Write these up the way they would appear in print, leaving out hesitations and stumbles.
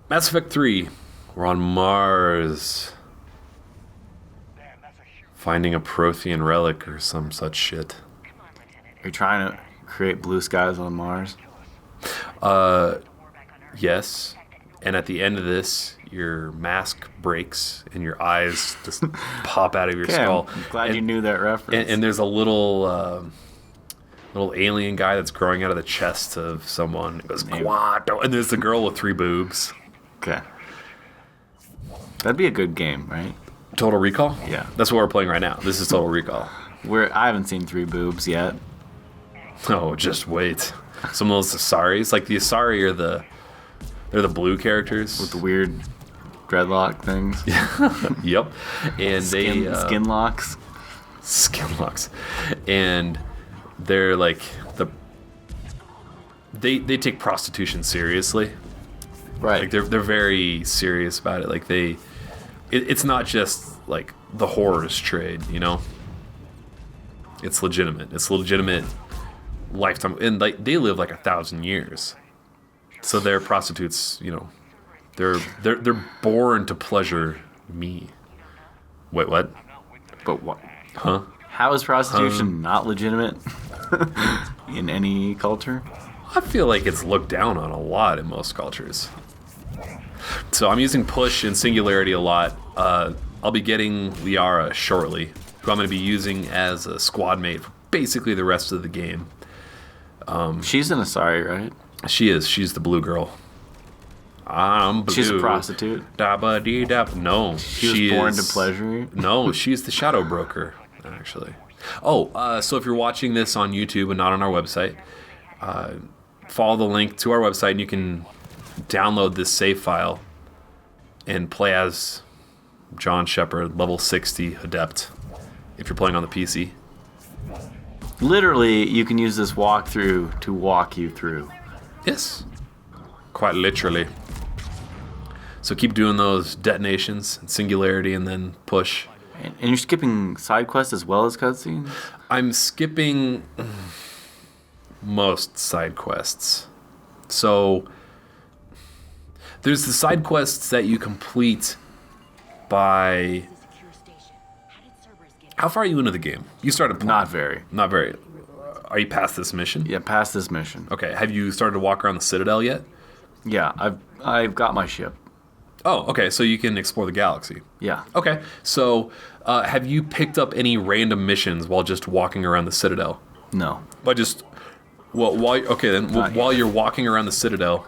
Mass Effect 3. We're on Mars. Finding a Prothean relic or some such shit. Are you trying to create blue skies on Mars? Yes. And at the end of this, your mask breaks and your eyes just pop out of your skull. I'm glad you knew that reference. And there's a little alien guy that's growing out of the chest of someone. It goes, Quato. And there's the girl with 3 boobs. Okay. That'd be a good game, right? Total Recall? Yeah. That's what we're playing right now. This is Total Recall. I haven't seen 3 boobs yet. Oh, just wait. Some of those Asaris, like the Asari they're the blue characters. With the weird dreadlock things. Yep. And Skin locks. Skin locks. And they're like they take prostitution seriously. Right. Like they're very serious about it. Like it's not just like the whores trade, you know? It's legitimate. It's legitimate lifetime, and like they live like 1,000 years. So they're prostitutes, you know. They're born to pleasure me. Wait, what? But what? Huh? How is prostitution not legitimate in any culture? I feel like it's looked down on a lot in most cultures. So I'm using push and singularity a lot. I'll be getting Liara shortly, who I'm going to be using as a squad mate for basically the rest of the game. She's an Asari, right? She is. She's the blue girl. I'm blue. She's a prostitute. Da-ba-dee-da. No. She was born to pleasure you? No, she's the shadow broker, actually. Oh, so if you're watching this on YouTube and not on our website, follow the link to our website and you can download this save file and play as John Shepard, level 60 Adept, if you're playing on the PC. Literally, you can use this walkthrough to walk you through. Yes. Quite literally. So keep doing those detonations and singularity and then push. And you're skipping side quests as well as cutscenes? I'm skipping most side quests. So there's the side quests that you complete by... How far are you into the game? You started playing. Not very. Not very. Are you past this mission? Yeah, past this mission. Okay. Have you started to walk around the Citadel yet? Yeah, I've got my ship. Oh, okay. So you can explore the galaxy. Yeah. Okay. So have you picked up any random missions while just walking around the Citadel? No. While you're walking around the Citadel,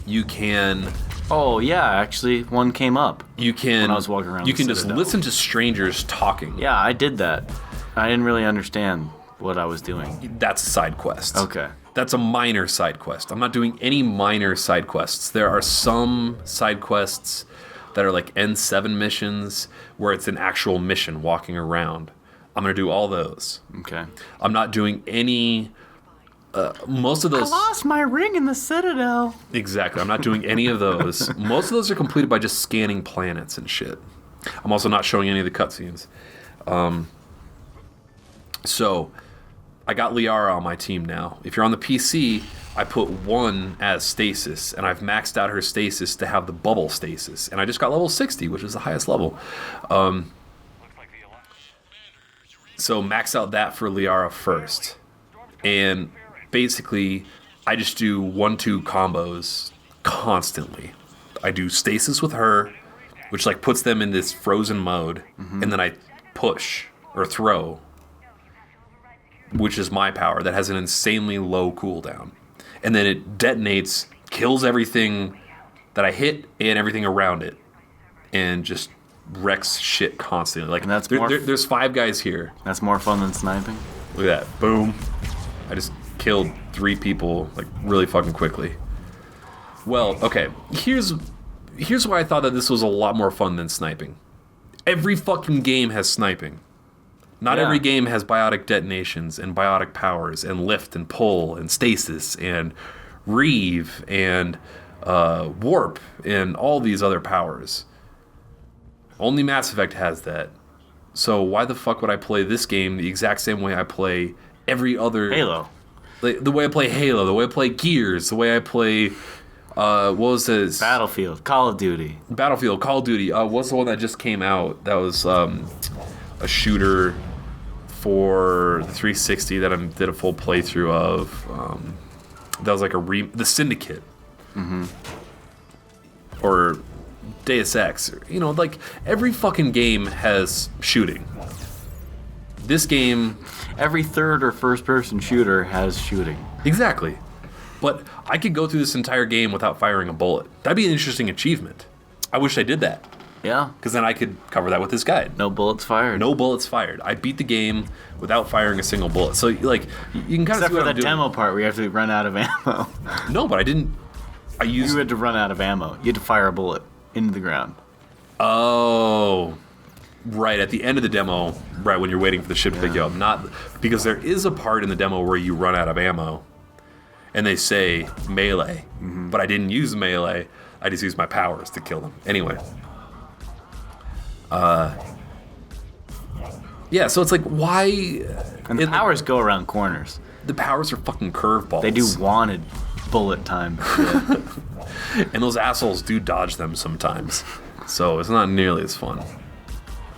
you can... Oh, yeah, actually, one came up. You can... When I was walking around You the can just Citadel. listen to strangers talking. Yeah, I did that. I didn't really understand what I was doing. That's a side quest. Okay. That's a minor side quest. I'm not doing any minor side quests. There are some side quests that are like N7 missions where it's an actual mission walking around. I'm going to do all those. Okay. I'm not doing any... most of those... I lost my ring in the Citadel. Exactly. I'm not doing any of those. Most of those are completed by just scanning planets and shit. I'm also not showing any of the cutscenes. So, I got Liara on my team now. If you're on the PC, I put 1 as stasis, and I've maxed out her stasis to have the bubble stasis. And I just got level 60, which is the highest level. So, max out that for Liara first. And basically, I just do 1-2 combos constantly. I do stasis with her, which like puts them in this frozen mode, and then I push or throw, which is my power that has an insanely low cooldown, and then it detonates, kills everything that I hit and everything around it, and just wrecks shit constantly. Like, And that's there's 5 guys here. That's more fun than sniping. Look at that. Boom. I just killed 3 people, like, really fucking quickly. Well, okay. Here's why I thought that this was a lot more fun than sniping. Every fucking game has sniping. Not every game has biotic detonations and biotic powers and lift and pull and stasis and reave and warp and all these other powers. Only Mass Effect has that. So why the fuck would I play this game the exact same way I play every other... Halo. Like, the way I play Halo, the way I play Gears, the way I play What was this? Battlefield, Call of Duty. Battlefield, Call of Duty. What's the one that just came out? That was a shooter for the 360 that I did a full playthrough of. That was like the Syndicate. Mm-hmm. Or Deus Ex. You know, like every fucking game has shooting. This game... Every third or first person shooter has shooting. Exactly. But I could go through this entire game without firing a bullet. That'd be an interesting achievement. I wish I did that. Yeah. Because then I could cover that with this guide. No bullets fired. No bullets fired. I beat the game without firing a single bullet. So, like, you can kind of see what I'm doing. Except for the demo part where you have to run out of ammo. No, but I didn't... You had to run out of ammo. You had to fire a bullet into the ground. Oh... Right, at the end of the demo, right, when you're waiting for the ship to pick you up. Not... Because there is a part in the demo where you run out of ammo. And they say melee. Mm-hmm. But I didn't use melee. I just used my powers to kill them. Anyway. Yeah, so it's like, why... And the powers go around corners. The powers are fucking curveballs. They do wanted bullet time. And those assholes do dodge them sometimes. So it's not nearly as fun.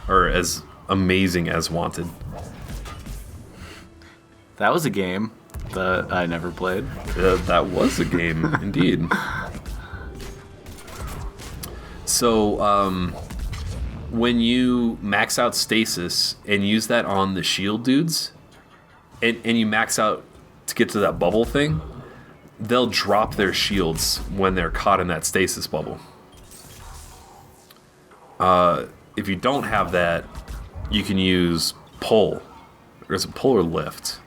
Or as amazing as Wanted. That was a game that I never played. That was a game, indeed. So, when you max out stasis and use that on the shield dudes, and you max out to get to that bubble thing, they'll drop their shields when they're caught in that stasis bubble. If you don't have that, you can use pull. There's a pull or lift.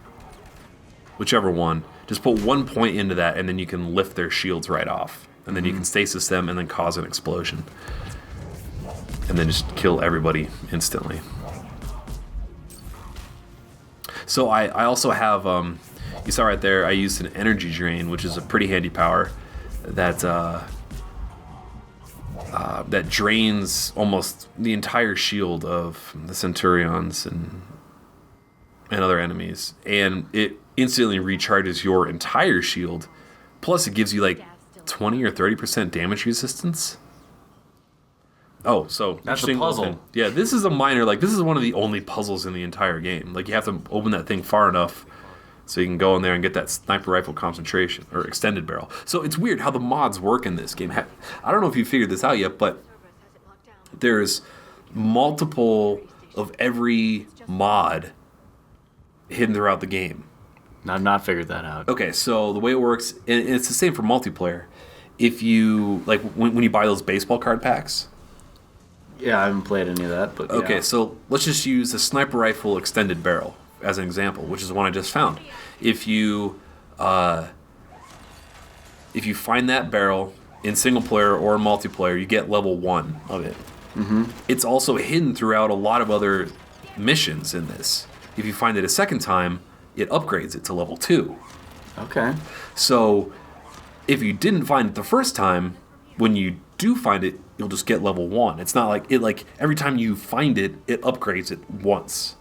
Whichever one. Just put 1 point into that, and then you can lift their shields right off. And then you can stasis them and then cause an explosion. And then just kill everybody instantly. So I also have, you saw right there, I used an energy drain, which is a pretty handy power that that drains almost the entire shield of the Centurions and other enemies. And it instantly recharges your entire shield. Plus it gives you like 20 or 30% damage resistance. Oh, so that's a puzzle. Thing. Yeah, this is a minor, like this is one of the only puzzles in the entire game. Like you have to open that thing far enough so you can go in there and get that sniper rifle concentration or extended barrel. So it's weird how the mods work in this game. I don't know if you figured this out yet, but there's multiple of every mod hidden throughout the game. I've not figured that out. Okay, so the way it works, and it's the same for multiplayer. If you, like, when you buy those baseball card packs. Yeah, I haven't played any of that, but okay, yeah. So let's just use the sniper rifle extended barrel as an example, which is the one I just found. If you find that barrel in single player or multiplayer, you get level 1 of it. Mm-hmm. It's also hidden throughout a lot of other missions in this. If you find it a second time, it upgrades it to level 2. Okay. So if you didn't find it the first time, when you do find it, you'll just get level 1. It's not like it, like every time you find it, it upgrades it once.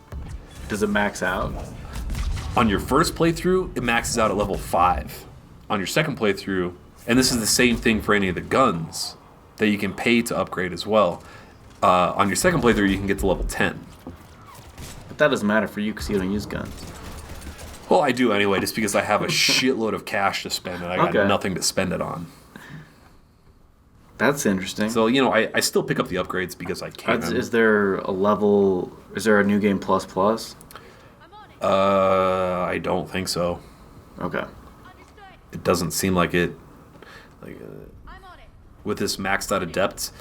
Does it max out? On your first playthrough, it maxes out at level 5. On your second playthrough, and this is the same thing for any of the guns that you can pay to upgrade as well. On your second playthrough, you can get to level 10. But that doesn't matter for you because you don't use guns. Well, I do anyway, just because I have a shitload of cash to spend and I got nothing to spend it on. That's interesting. So, you know, I still pick up the upgrades because I can. Is there a level... Is there a New Game Plus Plus? I don't think so. Okay. It doesn't seem like it. Like, with this maxed out Adept,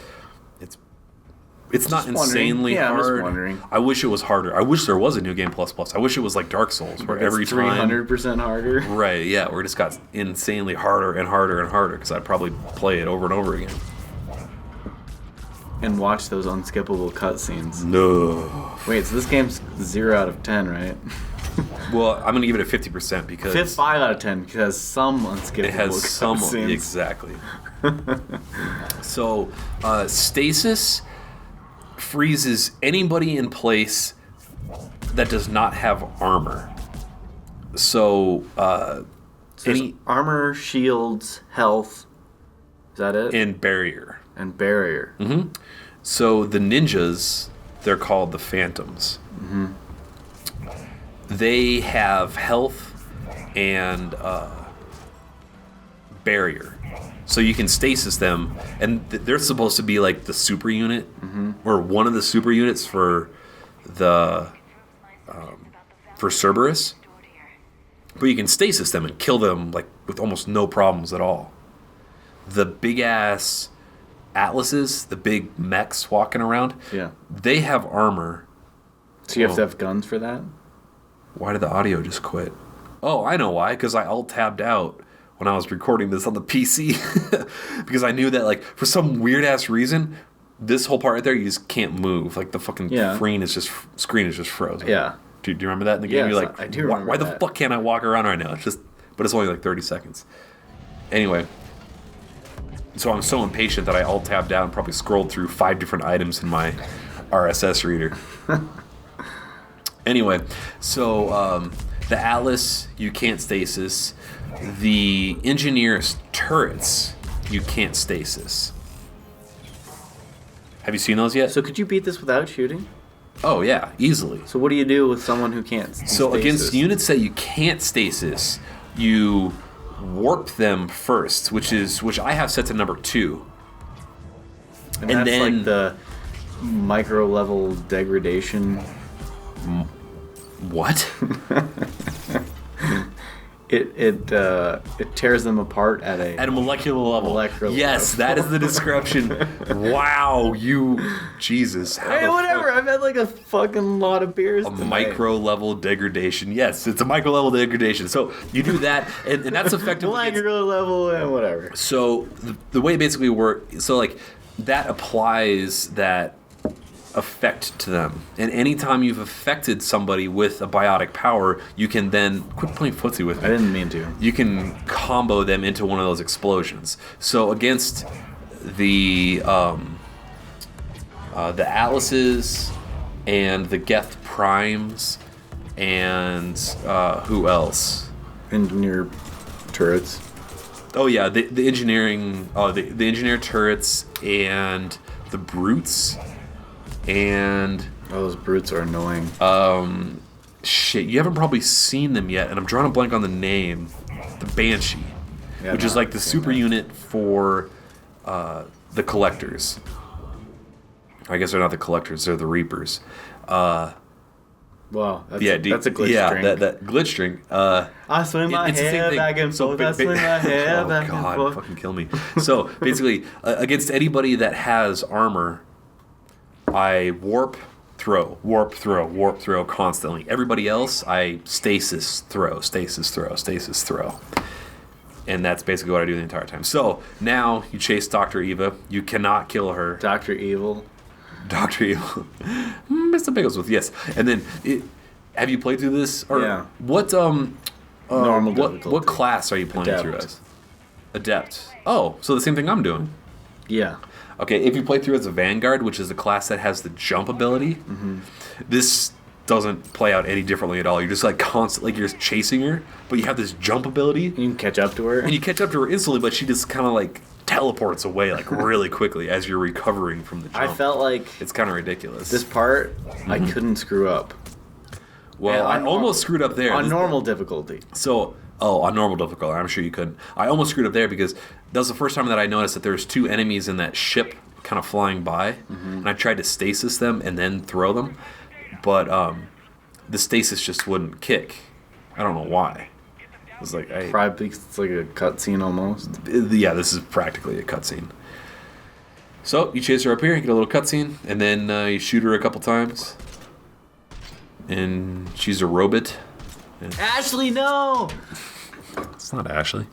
it's not insanely hard. I'm just wondering. I wish it was harder. I wish there was a New Game Plus Plus. I wish it was like Dark Souls, where every time 300% harder. Right? Yeah, where it just got insanely harder and harder and harder. Because I'd probably play it over and over again. And watch those unskippable cutscenes. No. Wait, so this game's 0 out of 10, right? Well, I'm gonna give it a 50% because 5 out of 10 because it has some unskippable it has some cutscenes. Exactly. So, stasis freezes anybody in place that does not have armor. So, armor, shields, health, Is that it? and barrier. And barrier. Mm-hmm. So the ninjas, they're called the Phantoms. Mm-hmm. They have health and barrier. So you can stasis them, and they're supposed to be like the super unit, or one of the super units for the for Cerberus. But you can stasis them and kill them like with almost no problems at all. The big ass Atlases, the big mechs walking around, they have armor. So you have to have guns for that? Why did the audio just quit? Oh, I know why. Because I alt-tabbed out when I was recording this on the PC. Because I knew that, like, for some weird-ass reason, this whole part right there, you just can't move. Like, the fucking screen is just frozen. Yeah. Do you remember that in the game? Yes, You're like, I do remember why the fuck can't I walk around right now? But it's only like 30 seconds. Anyway. So I'm so impatient that I alt-tabbed out and probably scrolled through 5 different items in my RSS reader. Anyway, so the Atlas, you can't stasis. The Engineer's turrets, you can't stasis. Have you seen those yet? So could you beat this without shooting? Oh, yeah, easily. So what do you do with someone who can't stasis? So against units that you can't stasis, you warp them first, which I have set to number 2. And that's then, like the micro level degradation. What? It tears them apart at a molecular level. Yes, that is the description. Wow, Jesus. Hey, whatever. I've had like a fucking lot of beers. Micro level degradation. Yes, it's a micro level degradation. So you do that, and that's effective. Micro level and whatever. So the way it basically works, so like that applies that effect to them, and anytime you've affected somebody with a biotic power, you can then quit playing footsie with me. I didn't mean to. You can combo them into one of those explosions. So against the Atlases and the Geth Primes and who else? Engineer turrets. Oh yeah, the engineering. The engineer turrets and the brutes. And those brutes are annoying. Shit, you haven't probably seen them yet, and I'm drawing a blank on the name. The Banshee, which is like the super unit for the Collectors. I guess they're not the Collectors; they're the Reapers. Wow, that's a glitch drink. that glitch drink. I swing my hair back and forth. I swing my hair back and forth. Fucking kill me. So basically, against anybody that has armor, I warp, throw constantly. Everybody else, I stasis, throw. And that's basically what I do the entire time. So now you chase Dr. Eva. You cannot kill her. Dr. Evil. Mr. Bigglesworth, yes. And then, have you played through this? Or yeah. What normal difficulty. What class are you playing through as? Adept. Oh, so the same thing I'm doing. Yeah. Okay, if you play through as a Vanguard, which is the class that has the jump ability, this doesn't play out any differently at all. You're just like constantly, you're chasing her, but you have this jump ability. You can catch up to her. And you catch up to her instantly, but she just kind of like teleports away like really quickly as you're recovering from the jump. I felt like it's kind of ridiculous. This part, I couldn't screw up. Well, I almost screwed up there. On normal difficulty. So, on normal difficulty, I'm sure you couldn't. I almost screwed up there because that was the first time that I noticed that there was 2 enemies in that ship kind of flying by, and I tried to stasis them and then throw them, but the stasis just wouldn't kick. I don't know why. It was like probably it's like a cutscene almost. Yeah, this is practically a cutscene. So you chase her up here, you get a little cutscene, and then you shoot her a couple times, and she's a robot. Ashley, no! It's not Ashley.